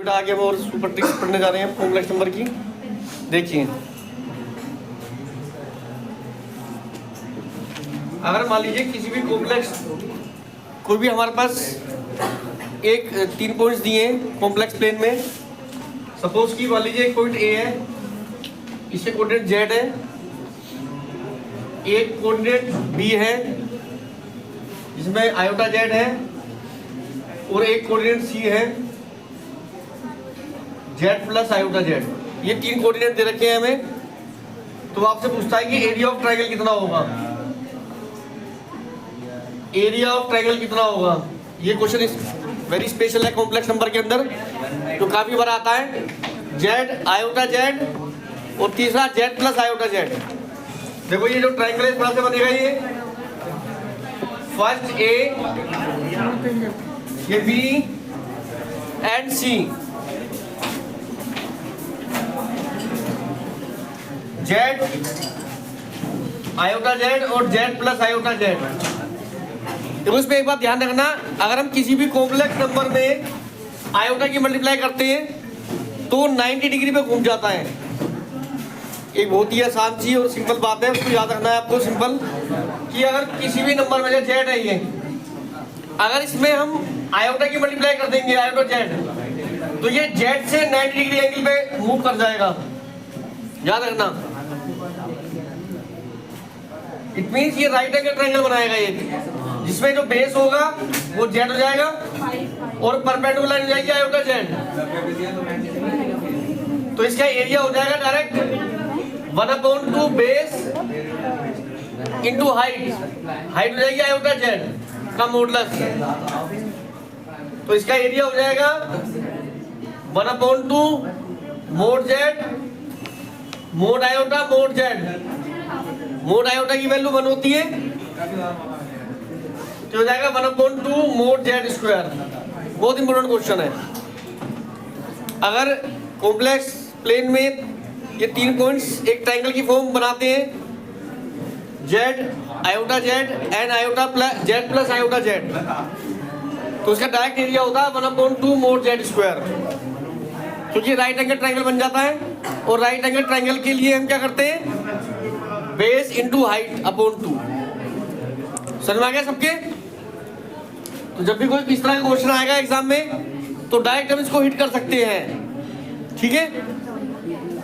बेटा आगे हम और सुपर ट्रिक्स पढ़ने जा रहे हैं कॉम्प्लेक्स नंबर की। देखिए, अगर मान लीजिए किसी भी कॉम्प्लेक्स, कोई भी हमारे पास एक 3 पॉइंट्स दिए हैं कॉम्प्लेक्स प्लेन में। सपोज कि मान लीजिए एक पॉइंट ए है, इसके कोऑर्डिनेट जेड है, एक कोऑर्डिनेट बी है जिसमें आयोटा जेड है, और एक कोऑर्डिनेट सी है जेड प्लस आयोटा जेड। ये 3 कोऑर्डिनेट दे रखे हैं हमें। तो आपसे पूछता है कि एरिया ऑफ ट्रायंगल कितना होगा, एरिया ऑफ ट्रायंगल कितना होगा। ये क्वेश्चन वेरी स्पेशल है कॉम्प्लेक्स नंबर के अंदर, जो काफी बार आता है। जेड आयोटा जेड और तीसरा जेड प्लस आयोटा जेड। देखो ये जो ट्रायंगल है इस तरह से बनेगा। ये फर्स्ट ए, ये B and C, z iota z और जेड प्लस आयोटा जेड। देखो इसमें एक बात ध्यान रखना, अगर हम किसी भी कॉम्प्लेक्स नंबर में आयोटा की मल्टीप्लाई करते हैं तो 90 डिग्री पे घूम जाता है। एक बहुत ही आसान सी और सिंपल बात है, उसको याद रखना है आपको। सिंपल कि अगर किसी भी नंबर में जेड है, ये अगर इसमें हम आयोटा की मल्टीप्लाई कर देंगे आयोटा जेड, तो ये जेड से 90 डिग्री एंगल पे मूव कर जाएगा। याद रखना, इट मींस ये राइट एंगल ट्रायंगल बनाएगा ये, जिसमें जो बेस होगा वो जेड हो जाएगा और परपेंडिकुलर हो जाएगी आयोटा जेड। तो इसका एरिया हो जाएगा direct 1/2 base into height. Height हो जाएगी आयोटा जेड का मॉडुलस। तो इसका एरिया हो जाएगा 1/2 mode Z mode iota mode Z. Mode iota की वैल्यू 1 होती है, तो हो जाएगा 1/2 मोड जेड स्क्वायर। बहुत इंपॉर्टेंट क्वेश्चन है। अगर कॉम्प्लेक्स प्लेन में ये 3 पॉइंट्स एक ट्रायंगल की फॉर्म बनाते हैं, Z iota Z and iota plus Z plus iota Z, तो उसका डायरेक्ट एरिया होता है 1/2 मोड जेड स्क्वायर, क्योंकि राइट एंगल ट्रायंगल बन जाता है। और राइट एंगल ट्रायंगल के लिए हम क्या करते हैं, बेस इंटू हाइट अपॉन 2। समझ में आ गया सबके? तो जब भी कोई इस तरह का क्वेश्चन आएगा एग्जाम में तो डायरेक्ट हम इसको हिट कर सकते हैं। ठीक है,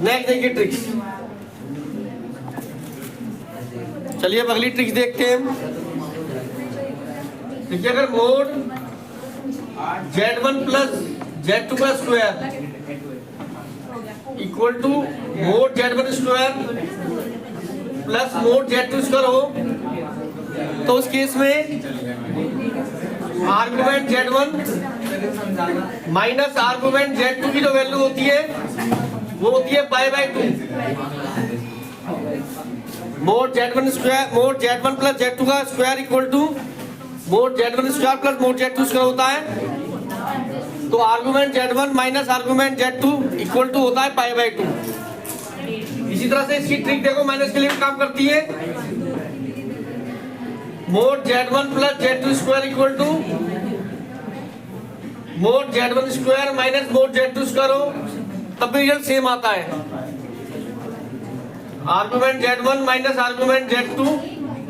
नेक्स्ट देखिए ट्रिक्स। चलिए अब अगली ट्रिक्स देखते हैं। देखिए, अगर मोड Z1 प्लस Z2 का square equal to mod Z1 square plus mod Z2 square हो, तो उस केस में argument Z1 minus argument Z2 की जो वैल्यू होती है वो होती है π/2। Mode Z1 square mode Z1 plus Z2 का square equal to mod Z1 square plus mod Z2 square होता है। तो argument Z1 minus argument Z2 equal to होता है π/2। इसी तरह से इसकी ट्रिक देखो, माइनस के लिए काम करती है। Mod Z1 plus Z2 square equal to mod Z1 square minus mod Z2 square हो, तब भी रिजल्ट सेम आता है। Argument Z1 minus argument Z2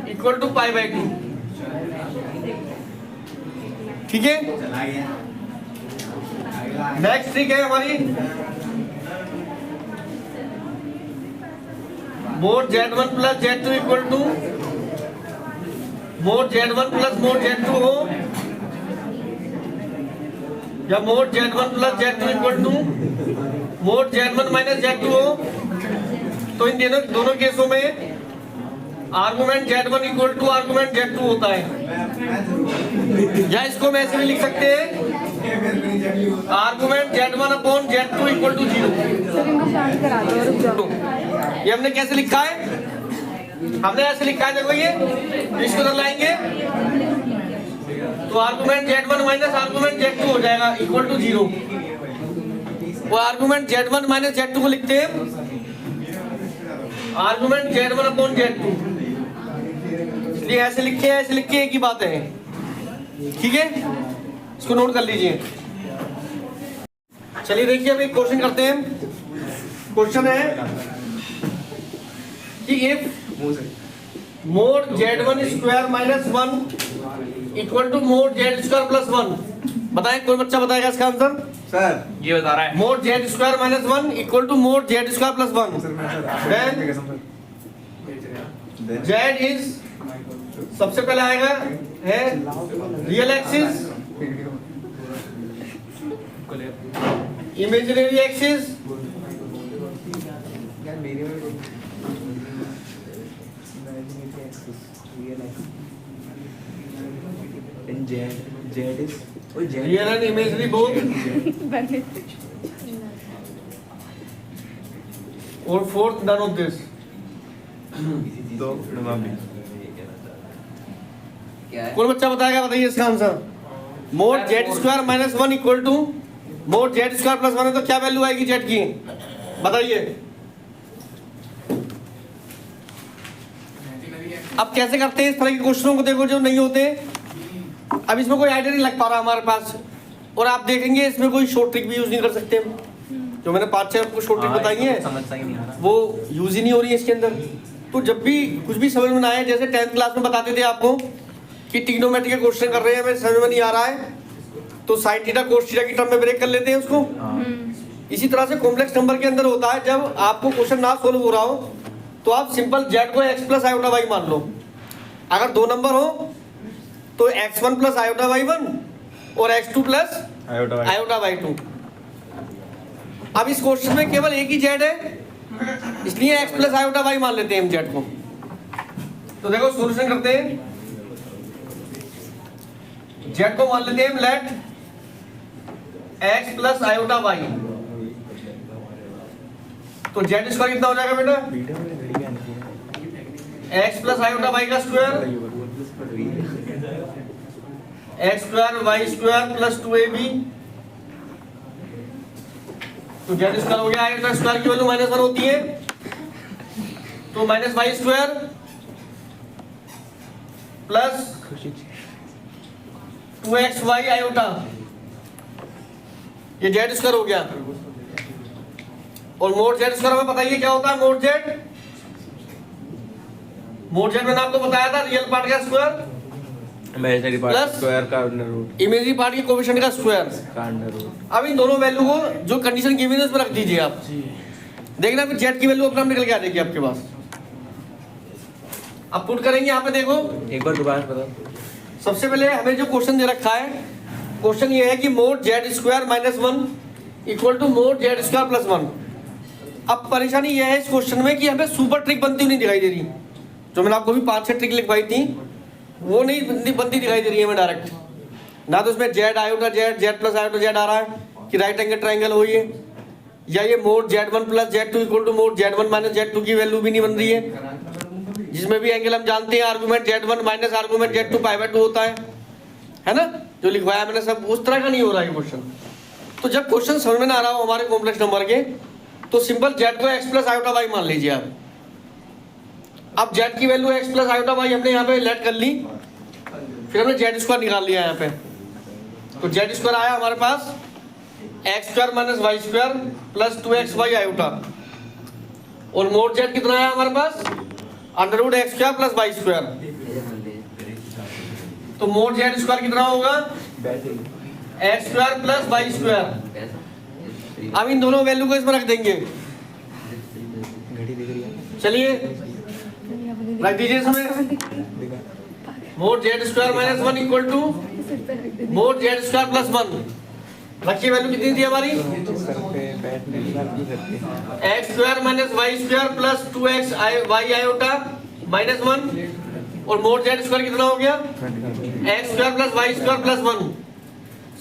equal to π/2। ठीक है, नेक्स्ट ट्रिक है हमारी, mod Z1 plus Z2 equal to mod Z1 plus mod Z2 हो, या mod Z1 plus Z2 equal to mod Z1 minus Z2 हो, तो इन दोनों केसों में argument Z1 equal to argument Z2 होता है। या इसको हम ऐसे भी लिख सकते हैं, argument Z1 upon Z2 equal to 0। ये हमने कैसे लिखा है, हमने ऐसे लिखा है, देखो ये इसको उधर लाएंगे तो argument Z1 minus argument Z2 हो जाएगा इक्वल टू 0। वो आर्गुमेंट Z1 माइनस Z2 को लिखते हैं आर्गुमेंट Z1 अपॉन Z2, इसलिए ऐसे लिखते हैं, ऐसे लिख के एक ही बात है। ठीक है, इसको नोट कर लीजिए। चलिए देखिए अभी क्वेश्चन करते हैं। क्वेश्चन है कि if mod z1 square minus 1 equal to mod z square plus 1, बताएं कोई बच्चा बताएगा इसका आंसर? सर ये बता रहा है mod z square minus 1 equal to mod z square plus 1। z is सबसे पहले आएगा है real axis, imaginary axis, real and imaginary both, और फोर्थ नन ऑफ दिस। कौन बच्चा बताएगा? बताइए इसका answer. Mod z square minus 1 equal to mod z square plus 1 है तो क्या वैल्यू आएगी z की? बताइए। अब कैसे करते हैं इस तरह के क्वेश्चनों को? देखो जो नहीं होते, अब इसमें कोई आइडिया नहीं लग पा रहा हमारे पास, और आप देखेंगे इसमें कोई शॉर्ट ट्रिक भी यूज नहीं कर सकते हम। जो मैंने 5-6 आपको शॉर्ट ट्रिक बताई है वो यूज ही नहीं हो रही है इसके अंदर। तो जब भी कुछ भी समझ में ना आए, जैसे 10th क्लास में बताते थे आपको कि ट्रिग्नोमेट्री के क्वेश्चन कर रहे हैं, हमें समझ में नहीं आ रहा है तो साइन थीटा कोस थीटा की टर्म में ब्रेक कर लेते हैं उसको। इसी तरह से कॉम्प्लेक्स नंबर के अंदर होता है, जब आपको क्वेश्चन ना सोल्व हो रहा हो तो आप सिंपल z को x प्लस आयोटा y मान लो। अगर 2 नंबर हो तो x1 प्लस आयोटा y1 और x2 प्लस आयोटा y2। अब इस क्वेश्चन में केवल एक ही z है, इसलिए x प्लस आयोटा y मान लेते हैं हम z को। तो देखो सॉल्यूशन करते हैं। z को मान लेते हैं let x plus iota y, तो z स्क्वायर कितना हो जाएगा बेटा? x प्लस आयोटा y का square, x square y square plus 2ab, तो z स्क्वायर हो गया। आयोटा स्क्वायर की वैल्यू -1 होती है, तो minus y square plus 2xy iota, ये z स्क्वायर हो गया। और मोड z स्क्वायर हमें बताइए क्या होता है? मोड z मैंने आपको बताया था रियल पार्ट का square imaginary part plus square का अंडर रूट इमेजिनरी पार्ट की कोएफिशिएंट का स्क्वायर का अंडर रूट। अब इन दोनों वैल्यू को जो कंडीशन गिवन है उस पर रख दीजिए आप। देखना फिर z की वैल्यू अपना निकल के आ जाएगी आपके पास। अब पुट करेंगे यहाँ पे, देखो एक बार दोबारा बताओ। सबसे पहले हमें जो क्वेश्चन दे रखा है, क्वेश्चन ये है कि mod z square minus 1 equal to mod z square plus 1। अब परेशानी ये है इस क्वेश्चन में कि हमें सुपर ट्रिक बनती हुई नहीं दिखाई दे रही। जो मैंने आपको भी 5-6 ट्रिक लिखवाई थी वो नहीं बनती दिखाई दे रही है हमें डायरेक्ट। ना तो उसमें z iota z plus iota z आ रहा है कि राइट एंगल ट्रायंगल हो ये, या ये mod z1 plus z2 equal to mod z1 minus z2 की वैल्यू भी नहीं बन रही है, जिसमें भी एंगल हम जानते हैं argument z1 minus argument z2 पाई/2 होता है ना। जो लिखवाया मैंने सब उस तरह का नहीं हो रहा है क्वेश्चन। तो जब क्वेश्चन समझ में ना आ रहा हो हमारे कॉम्प्लेक्स नंबर के, तो सिंपल z को x प्लस आयोटा y मान लीजिए आप। अब z की value x plus iota y हमने यहाँ पे लेट कर ली, फिर हमने z स्क्वायर निकाल लिया यहाँ पे। तो z स्क्वायर आया हमारे पास x square minus y square plus 2xy iota, और मोड z कितना आया हमारे पास? Under root x square plus y square. तो मोड z स्क्वायर कितना होगा? x square plus y square. अब इन दोनों वैल्यू को इसमें रख देंगे। चलिए रख दीजिए इसमें। Mod z square minus 1 equal to mod z square plus 1। रखिए वैल्यू कितनी थी हमारी? x square minus y square plus 2xy iota minus 1, और मोड z स्क्वायर कितना हो गया? x square plus y square plus 1।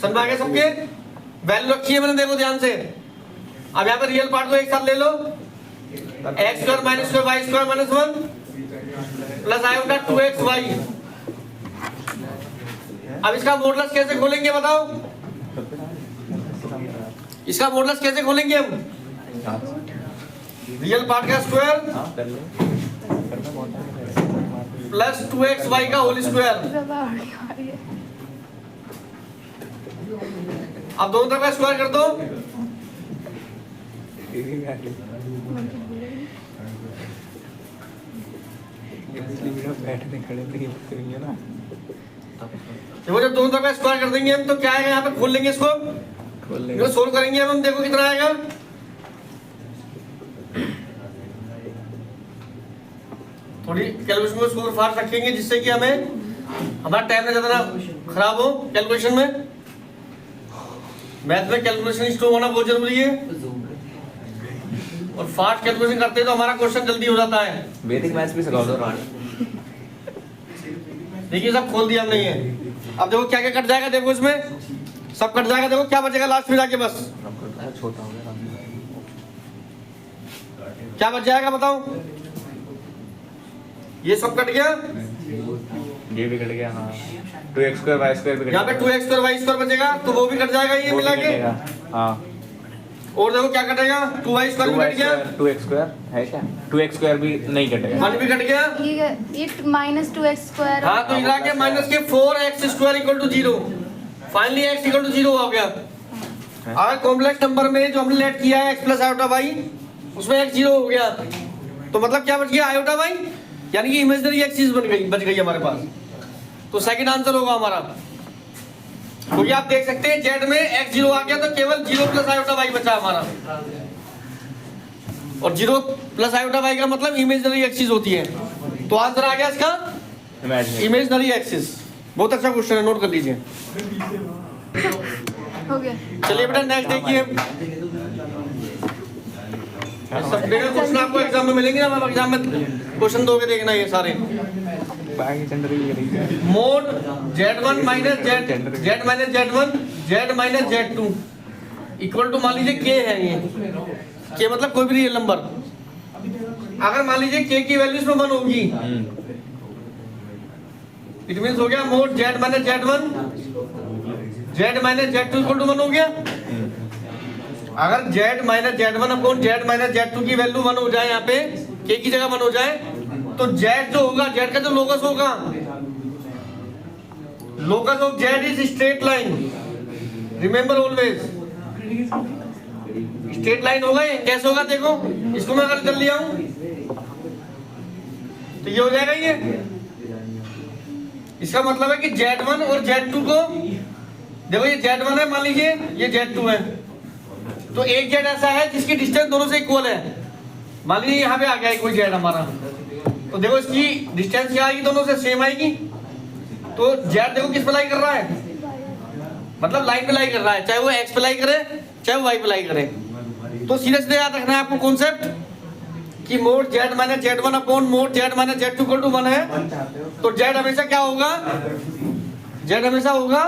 समझ आ गया सबके? वैल्यू रखी है मैंने, देखो ध्यान से। अब यहाँ पे रियल पार्ट को एक साथ ले लो, x square minus y square minus 1 plus iota 2xy। अब इसका मॉडुलस कैसे खोलेंगे बताओ? इसका मॉडुलस कैसे खोलेंगे हम? रियल पार्ट का स्क्वायर प्लस 2xy का होल स्क्वायर। अब दोनों तरफ का स्क्वायर कर दो, टीवी में आके पिछली वीडियो बैठने खड़े नहीं है ना। देखो जब दोनों तरफ का स्क्वायर कर देंगे हम तो क्या आएगा, यहाँ पे खोल लेंगे इसको, खोल ले इसको सोल्व करेंगे हम देखो कितना आएगा। थोड़ी कैलकुलेशन को स्कोर फास्ट रखेंगे जिससे कि हमें हमारा टाइम ना ज्यादा खराब हो कैलकुलेशन में। मैथ में कैलकुलेशन स्ट्रोंग होना बहुत जरूरी है और फास्ट कैलकुलेशन करते हैं तो हमारा क्वेश्चन जल्दी हो जाता है। वैदिक मैथ्स भी सिखा दो। देखिए सब खोल दिया हमने ये। अब देखो क्या क्या कट जाएगा, देखो इसमें सब कट जाएगा। देखो क्या बचेगा लास्ट में जाके, बस छोटा हो गया क्या बच जाएगा बताओ। ये सब कट गया, ये भी कट गया। हाँ 2x स्क्वायर y स्क्वायर भी यहाँ पे 2x स्क्वायर y स्क्वायर बचेगा तो वो भी कट जाएगा ये मिला के। हाँ और देखो क्या कटेगा, 2y स्क्वायर भी कट गया, 2x स्क्वायर है क्या, 2x स्क्वायर भी नहीं कटेगा, 1 भी कट गया। ये माइनस 2x स्क्वायर। हाँ तो इधर के माइनस के 4x square equal to 0। Finally x equal to 0 हो गया। अगर कॉम्प्लेक्स नंबर में जो हमने लेट किया है x प्लस आयोटा y उसमें x 0 हो गया तो मतलब क्या बच गया आयोटा y, यानी कि इमेजिनरी एक्सिस बच गई हमारे पास। तो सेकंड आंसर होगा हमारा, क्योंकि आप देख सकते हैं जेड में x 0 आ गया तो केवल 0 प्लस आयोटा y बचा हमारा, और 0 प्लस आयोटा y का मतलब इमेजिनरी एक्सिस होती है। तो आंसर आ गया इसका इमेजिनरी एक्सिस। बहुत अच्छा क्वेश्चन है, नोट कर लीजिए। हो गया। चलिए बेटा नेक्स्ट देखिए। सब क्वेश्चन आपको एग्जाम में मिलेंगे ना, आप एग्जाम में क्वेश्चन दोगे देखना ये सारे। Mod z1 minus z minus z1 z minus z2 equal to मान लीजिए k है। ये k मतलब कोई भी रियल नंबर। अगर मान लीजिए k की वैल्यू इसमें 1 होगी, इट मींस हो गया mod z minus z1 z minus z2 equal to 1 हो गया। अगर z minus z1 upon z minus z2 की वैल्यू 1 हो जाए, यहाँ पे k की जगह 1 हो जाए, तो z जो होगा, z का जो लोकस होगा, locus of z is straight line. Remember always straight line होगा। ये कैसे होगा देखो, इसको मैं अगर कर लिया हूं तो ये हो जाएगा। ये इसका मतलब है कि z1 और z2 को देखो, ये z1 है मान लीजिए, ये z2 है, तो एक z ऐसा है जिसकी डिस्टेंस दोनों से इक्वल है। मान लीजिए यहाँ पे आ गया कोई z हमारा, तो देखो इसकी डिस्टेंस क्या आएगी, दोनों से सेम आएगी। तो z देखो किस पे लाई कर रहा है, मतलब लाइन पे लाई कर रहा है, चाहे वो x पे लाई करे चाहे वो y पे लाई करे। तो सीधे सीधे याद रखना है आपको कॉन्सेप्ट कि mod z minus z1 upon mod z minus z2 equal to 1 है। तो z हमेशा क्या होगा, z हमेशा होगा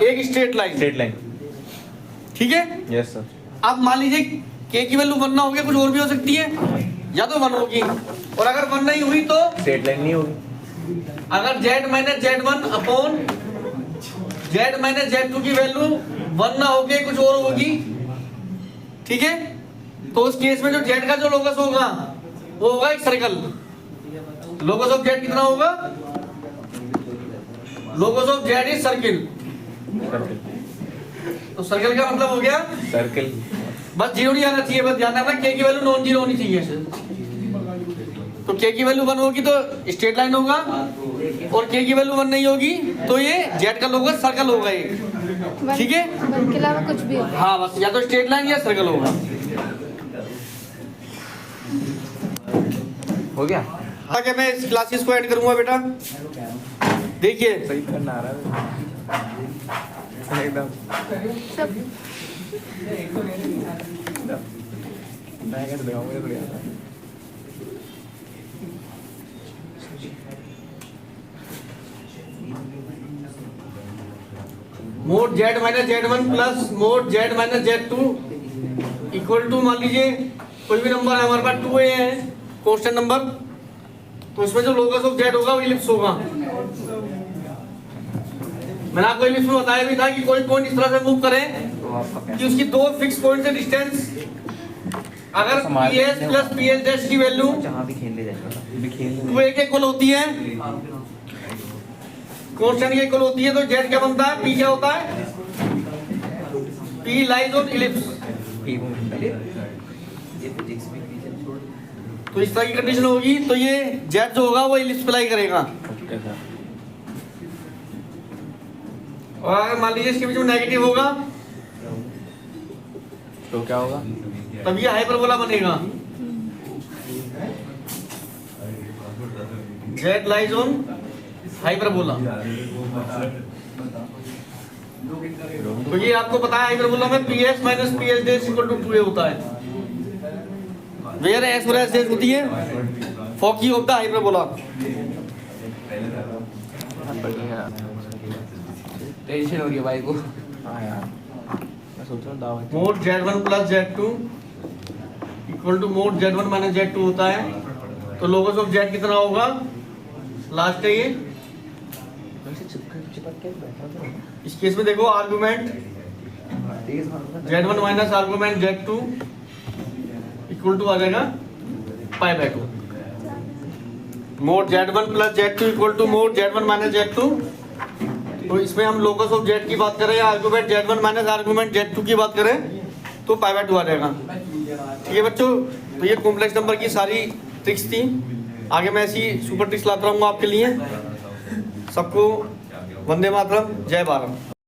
एक स्ट्रेट लाइन। ठीक है, यस सर। अब मान लीजिए k की वैल्यू 1 ना होगी, कुछ और भी हो सकती है, या तो 1 होगी, और अगर 1 नहीं हुई तो स्ट्रेट लाइन नहीं होगी। अगर z minus z1 upon z minus z2 की वैल्यू 1 ना होके कुछ और होगी, ठीक है, तो उस केस में जो z का जो लोकस होगा वो होगा एक सर्कल। लोकस ऑफ z कितना होगा, locus of z is circle. तो सर्कल का मतलब हो गया सर्कल। बस 0 नहीं आना चाहिए, बस ध्यान रखना k की वैल्यू नॉन जीरो होनी चाहिए। तो k की वैल्यू 1 होगी तो स्ट्रेट लाइन होगा, और k की वैल्यू 1 नहीं होगी तो ये z का लोकस सर्कल होगा एक। ठीक है, 1 के अलावा कुछ भी हो। हाँ बस या तो स्ट्रेट लाइन या सर्कल होगा। हो गया। आगे मैं इस क्लासेस को ऐड करूंगा बेटा। देखिए सही करना आ रहा है एकदम। सब मैं कैसे दिखाऊं, मुझे थोड़ी आता है। Mod z minus z1 plus mod z minus z2 equal to मान लीजिए कोई भी नंबर है हमारे पास 2a है कांस्टेंट नंबर, तो उसमें जो लोकस ऑफ z होगा वो इलिप्स होगा। मैंने आपको इलिप्स में बताया भी था कि कोई पॉइंट इस तरह से मूव करें कि उसकी दो फिक्स पॉइंट से डिस्टेंस, अगर ps प्लस ps डैश की वैल्यू जहाँ भी खेलने जाएगा 2a के इक्वल होती है, कांस्टेंट के इक्वल होती है, तो z क्या बनता है, p क्या होता है, p लाइज ऑन इलिप्स। तो इस तरह की कंडीशन होगी तो ये जेड जो होगा वो इलिप्स अप्लाई करेगा। Okay sir. और अगर मान लीजिए इसके बीच में नेगेटिव होगा तो क्या होगा? तब ये हाइपरबोला बनेगा। Z lies on hyperbola. तो ये आपको पता है हाइपरबोला में PS minus PS dash equal to 2a होता है। वेयर एस और एस डेज होती है foci of the hyperbola. Tension हो रही है भाई को। हाँ यार, मैं सोच रहा हूँ दावत। Mod Z1 plus Z2 equal to mod Z1 minus Z2 होता है। तो लोगोस ऑफ Z कितना होगा? लास्ट है ये। इस केस में देखो argument Z1 minus argument Z2 equal to आ जाएगा pi by 2। Mod Z1 plus Z2 equal to mod Z1 minus Z2। तो इसमें हम लोकस ऑफ Z की बात करें या argument Z1 minus argument Z2 की बात करें तो पाई बाय 2 आ जाएगा। ठीक है बच्चों, तो ये कॉम्प्लेक्स नंबर की सारी ट्रिक्स थी। आगे मैं ऐसी सुपर ट्रिक्स लाता रहूँगा आपके लिए। सबको वंदे मातरम, जय भारत।